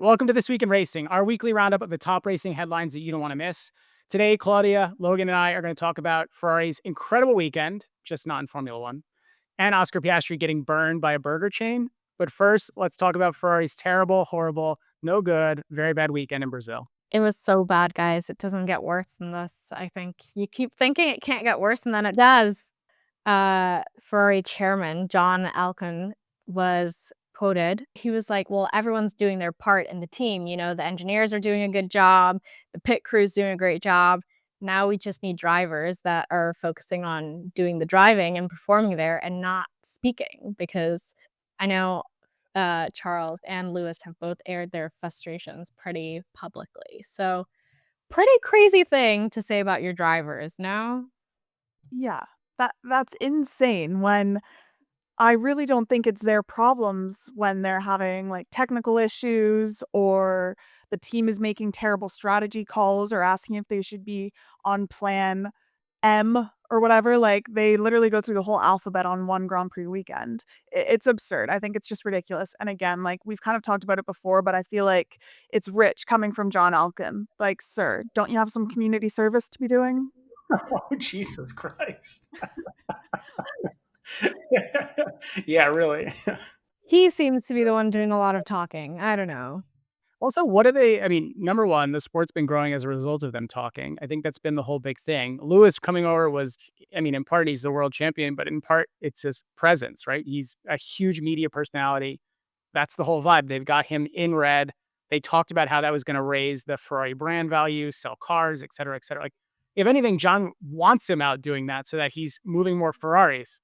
Welcome to This Week in Racing, our weekly roundup of the top racing headlines that you don't want to miss. Today, Claudia, Logan, and I are going to talk about Ferrari's incredible weekend, just not in Formula One, and Oscar Piastri getting burned by a burger chain. But first, let's talk about Ferrari's terrible, horrible, no good, very bad weekend in Brazil. It was so bad, guys. It doesn't get worse than this. I think you keep thinking it can't get worse, and then it does. Ferrari Chairman John Elkann was quoted. He was like, well, everyone's doing their part in the team. You know, the engineers are doing a good job. The pit crew's doing a great job. Now we just need drivers that are focusing on doing the driving and performing there and not speaking, because I know Charles and Lewis have both aired their frustrations pretty publicly. So pretty crazy thing to say about your drivers, no? Yeah, that's insane when I really don't think it's their problems when they're having, like, technical issues or the team is making terrible strategy calls or asking if they should be on plan M or whatever. Like, they literally go through the whole alphabet on one Grand Prix weekend. It's absurd. I think it's just ridiculous, and again, like, we've kind of talked about it before, but I feel like it's rich coming from John Elkann. Like, "Sir, don't you have some community service to be doing?" Oh, Jesus Christ. Yeah, really. He seems to be the one doing a lot of talking. I don't know. Also, what are they? I mean, number one, the sport's been growing as a result of them talking. I think that's been the whole big thing. Lewis coming over was, I mean, in part, he's the world champion, but in part, it's his presence, right? He's a huge media personality. That's the whole vibe. They've got him in red. They talked about how that was going to raise the Ferrari brand value, sell cars, et cetera, et cetera. Like, if anything, John wants him out doing that so that he's moving more Ferraris.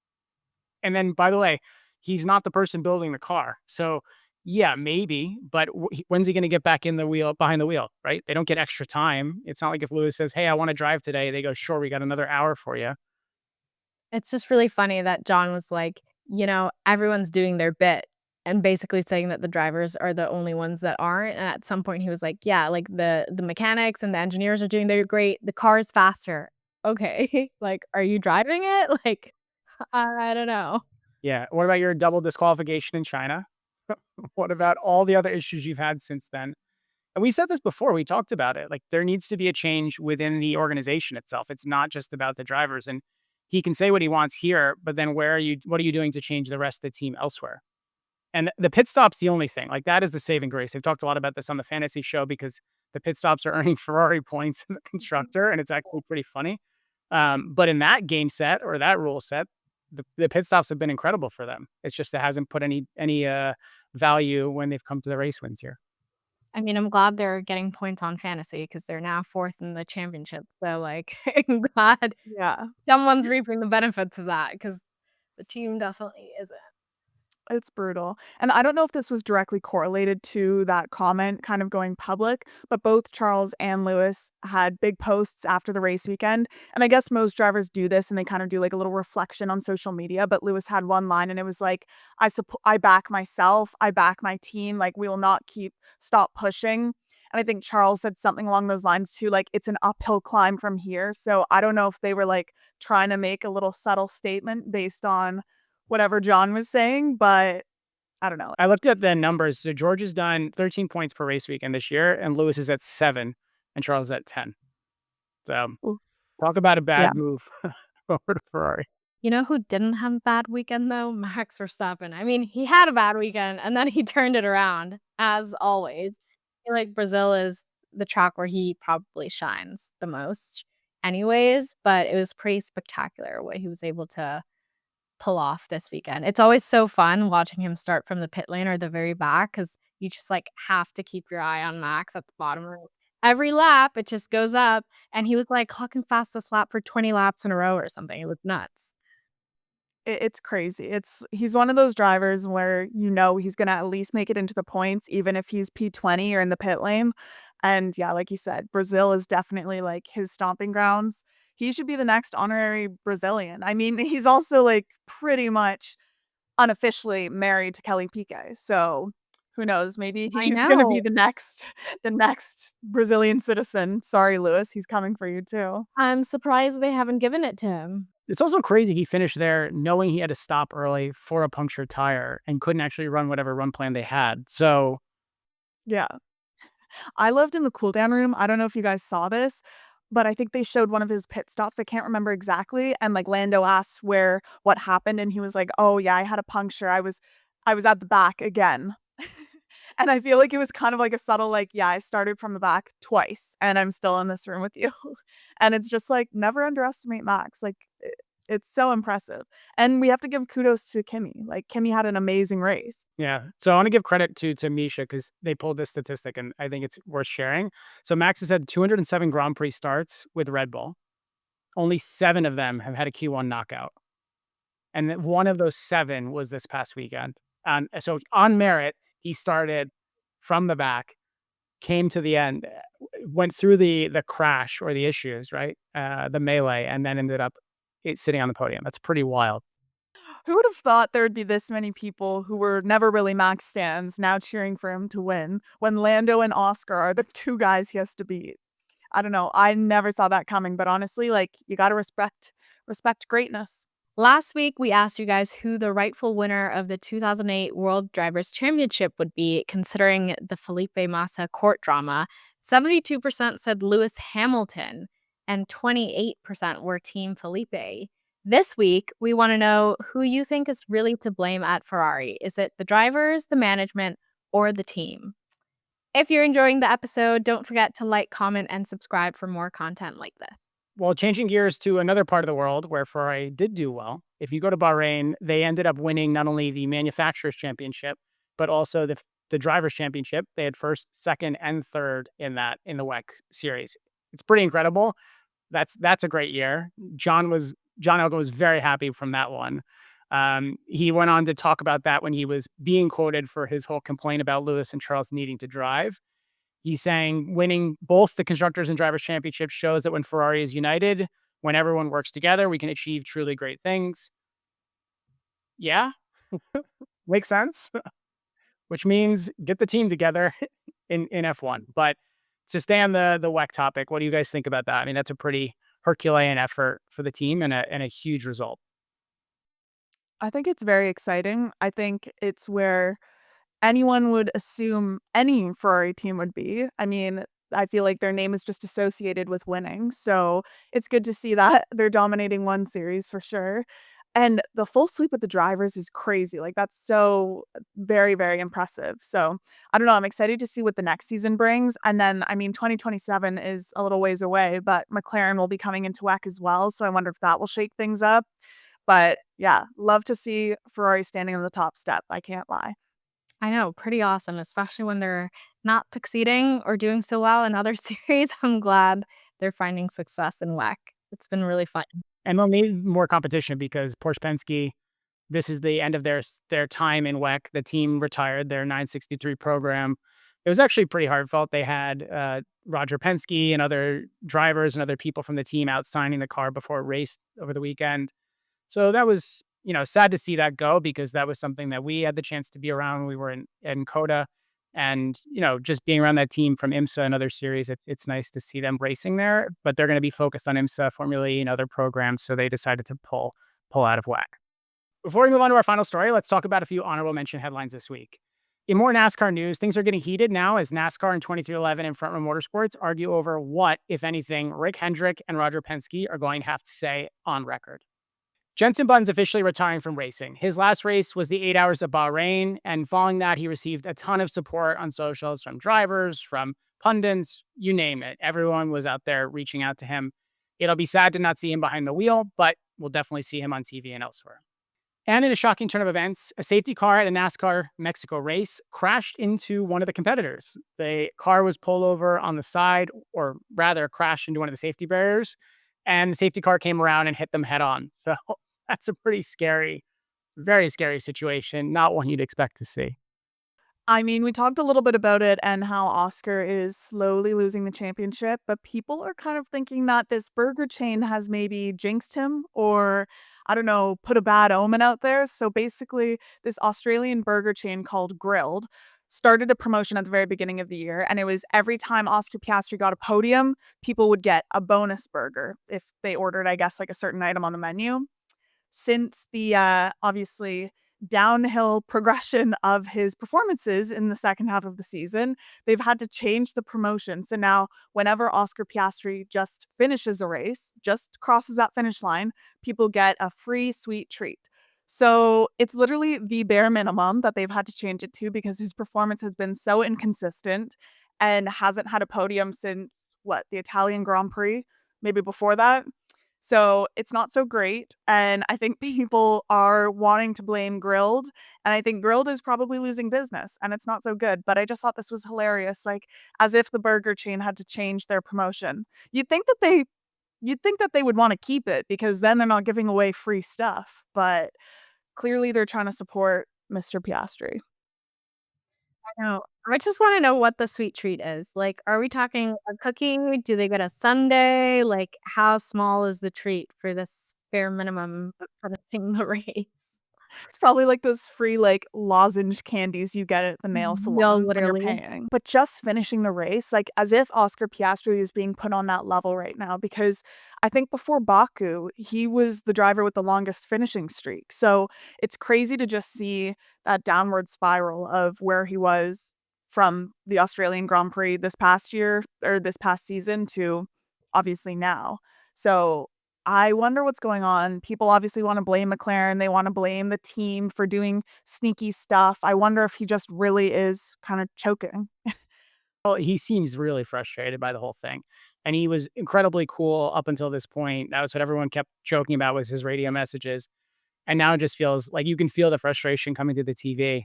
And then, by the way, he's not the person building the car. So, yeah, maybe, but when's he going to get back in the wheel, behind the wheel, right? They don't get extra time. It's not like if Lewis says, hey, I want to drive today, they go, sure, we got another hour for you. It's just really funny that John was like, you know, everyone's doing their bit, and basically saying that the drivers are the only ones that aren't. And at some point he was like, yeah, like the mechanics and the engineers are doing their great. The car is faster. Okay. Like, are you driving it? Like, I don't know. Yeah. What about your double disqualification in China? What about all the other issues you've had since then? And we said this before, we talked about it. Like, there needs to be a change within the organization itself. It's not just about the drivers. And he can say what he wants here, but then what are you doing to change the rest of the team elsewhere? And the pit stop's the only thing. Like, that is the saving grace. They've talked a lot about this on the fantasy show because the pit stops are earning Ferrari points as a constructor, and it's actually pretty funny. But in that game set or that rule set, the pit stops have been incredible for them. It's just it hasn't put any value when they've come to the race wins here. I mean, I'm glad they're getting points on fantasy because they're now 4th in the championship. So, like, I'm glad Yeah. someone's reaping the benefits of that, because the team definitely isn't. It's brutal. And I don't know if this was directly correlated to that comment kind of going public, but both Charles and Lewis had big posts after the race weekend. And I guess most drivers do this and they kind of do like a little reflection on social media. But Lewis had one line and it was like, I back myself, I back my team, like we will not stop pushing. And I think Charles said something along those lines too, like it's an uphill climb from here. So I don't know if they were like trying to make a little subtle statement based on whatever John was saying, but I don't know. I looked at the numbers. So George has done 13 points per race weekend this year, and Lewis is at 7, and Charles is at 10. So Ooh. talk about a Yeah. bad move over to Ferrari. You know who didn't have a bad weekend, though? Max Verstappen. I mean, he had a bad weekend, and then he turned it around, as always. I feel like Brazil is the track where he probably shines the most anyways, but it was pretty spectacular what he was able to pull off this weekend. It's always so fun watching him start from the pit lane or the very back, because you just, like, have to keep your eye on Max at the bottom. Every lap, it just goes up, and he was, like, clocking fastest lap for 20 laps in a row or something. It looked nuts. It's crazy. He's one of those drivers where you know he's gonna at least make it into the points, even if he's P20 or in the pit lane. And yeah, like you said, Brazil is definitely like his stomping grounds. He should be the next honorary Brazilian. I mean, he's also like pretty much unofficially married to Kelly Piquet. So who knows? Maybe I he's gonna be know. the next Brazilian citizen. Sorry, Lewis, he's coming for you too. I'm surprised they haven't given it to him. It's also crazy he finished there knowing he had to stop early for a punctured tire and couldn't actually run whatever run plan they had. So Yeah. I lived in the cool down room. I don't know if you guys saw this, but I think they showed one of his pit stops. I can't remember exactly. And like Lando asked what happened, and he was like, "Oh yeah, I had a puncture. I was at the back again." And I feel like it was kind of like a subtle like, "Yeah, I started from the back twice and I'm still in this room with you." And it's just like never underestimate Max. Like it's so impressive. And we have to give kudos to Kimmy. Like Kimmy had an amazing race. Yeah. So I want to give credit to Misha because they pulled this statistic and I think it's worth sharing. So Max has had 207 Grand Prix starts with Red Bull. Only 7 of them have had a Q1 knockout. And one of those 7 was this past weekend. And so on merit, he started from the back, came to the end, went through the crash or the issues, right? The melee, and then ended up sitting on the podium. That's pretty wild. Who would have thought there would be this many people who were never really Max stans now cheering for him to win when Lando and Oscar are the 2 guys he has to beat? I don't know. I never saw that coming, but honestly, like you got to respect greatness. Last week, we asked you guys who the rightful winner of the 2008 World Drivers' Championship would be, considering the Felipe Massa court drama. 72% said Lewis Hamilton, and 28% were Team Felipe. This week, we want to know who you think is really to blame at Ferrari. Is it the drivers, the management, or the team? If you're enjoying the episode, don't forget to like, comment, and subscribe for more content like this. Well, changing gears to another part of the world where Ferrari did do well. If you go to Bahrain, they ended up winning not only the Manufacturers Championship, but also the Drivers' Championship. They had first, second, and third in the WEC series. It's pretty incredible. That's a great year. John Elkann was very happy from that one. He went on to talk about that when he was being quoted for his whole complaint about Lewis and Charles needing to drive. He's saying winning both the Constructors and Drivers' Championships shows that when Ferrari is united, when everyone works together, we can achieve truly great things. Yeah, makes sense. Which means get the team together in F1. But to stay on the WEC topic, what do you guys think about that? I mean, that's a pretty Herculean effort for the team and a huge result. I think it's very exciting. I think it's where anyone would assume any Ferrari team would be. I mean, I feel like their name is just associated with winning. So it's good to see that they're dominating one series for sure. And the full sweep with the drivers is crazy. Like, that's so very, very impressive. So I don't know. I'm excited to see what the next season brings. And then, I mean, 2027 is a little ways away, but McLaren will be coming into WEC as well. So I wonder if that will shake things up. But yeah, love to see Ferrari standing on the top step. I can't lie. I know, pretty awesome, especially when they're not succeeding or doing so well in other series. I'm glad they're finding success in WEC. It's been really fun. And they'll need more competition because Porsche Penske, this is the end of their time in WEC. The team retired their 963 program. It was actually pretty heartfelt. They had Roger Penske and other drivers and other people from the team out signing the car before it raced over the weekend. So that was, sad to see that go because that was something that we had the chance to be around when we were in Coda. And, just being around that team from IMSA and other series, it's nice to see them racing there. But they're going to be focused on IMSA, Formula E, and other programs. So they decided to pull out of WEC. Before we move on to our final story, let's talk about a few honorable mention headlines this week. In more NASCAR news, things are getting heated now as NASCAR and 2311 and Front Row Motorsports argue over what, if anything, Rick Hendrick and Roger Penske are going to have to say on record. Jenson Button's officially retiring from racing. His last race was the 8 Hours of Bahrain, and following that, he received a ton of support on socials from drivers, from pundits, you name it. Everyone was out there reaching out to him. It'll be sad to not see him behind the wheel, but we'll definitely see him on TV and elsewhere. And in a shocking turn of events, a safety car at a NASCAR Mexico race crashed into one of the competitors. The car was pulled over on the side, or rather crashed into one of the safety barriers, and the safety car came around and hit them head on. So that's a pretty scary, very scary situation, not one you'd expect to see. I mean, we talked a little bit about it and how Oscar is slowly losing the championship, but people are kind of thinking that this burger chain has maybe jinxed him or, I don't know, put a bad omen out there. So basically, this Australian burger chain called Grilled started a promotion at the very beginning of the year. And it was every time Oscar Piastri got a podium, people would get a bonus burger if they ordered, I guess, like a certain item on the menu. Since the obviously downhill progression of his performances in the second half of the season, they've had to change the promotion. So now, whenever Oscar Piastri just finishes a race, just crosses that finish line, people get a free sweet treat. So it's literally the bare minimum that they've had to change it to because his performance has been so inconsistent and hasn't had a podium since the Italian Grand Prix, maybe before that. So it's not so great. And I think people are wanting to blame Grilled. And I think Grilled is probably losing business and it's not so good. But I just thought this was hilarious. Like, as if the burger chain had to change their promotion. You'd think that they would want to keep it because then they're not giving away free stuff. But clearly they're trying to support Mr. Piastri. I know. I just want to know what the sweet treat is. Like, are we talking a cookie? Do they get a sundae? Like, how small is the treat for this bare minimum of finishing the race? It's probably like those free like lozenge candies you get at the nail No, salon when you're literally. paying. But just finishing the race, like as if Oscar Piastri is being put on that level right now, because I think before Baku, he was the driver with the longest finishing streak. So it's crazy to just see that downward spiral of where he was from the Australian Grand Prix this past year or this past season to obviously now. So I wonder what's going on. People obviously want to blame McLaren. They want to blame the team for doing sneaky stuff. I wonder if he just really is kind of choking. Well, he seems really frustrated by the whole thing. And he was incredibly cool up until this point. That was what everyone kept joking about was his radio messages. And now it just feels like you can feel the frustration coming through the TV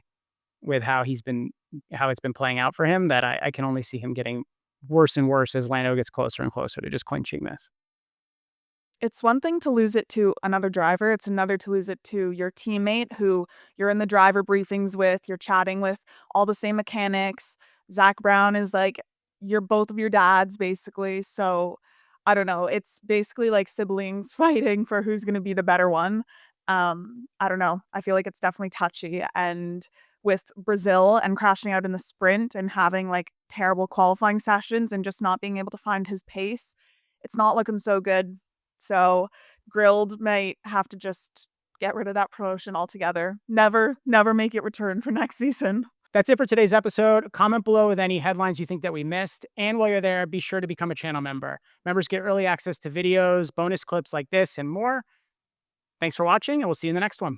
with how it's been playing out for him, that I can only see him getting worse and worse as Lando gets closer and closer to just clinching this. It's one thing to lose it to another driver. It's another to lose it to your teammate who you're in the driver briefings with, you're chatting with all the same mechanics. Zach Brown is like, you're both of your dads, basically. So I don't know. It's basically like siblings fighting for who's going to be the better one. I don't know. I feel like it's definitely touchy. And with Brazil and crashing out in the sprint and having like terrible qualifying sessions and just not being able to find his pace, it's not looking so good. So Grilled might have to just get rid of that promotion altogether. Never make it return for next season. That's it for today's episode. Comment below with any headlines you think that we missed. And while you're there, be sure to become a channel member. Members get early access to videos, bonus clips like this, and more. Thanks for watching, and we'll see you in the next one.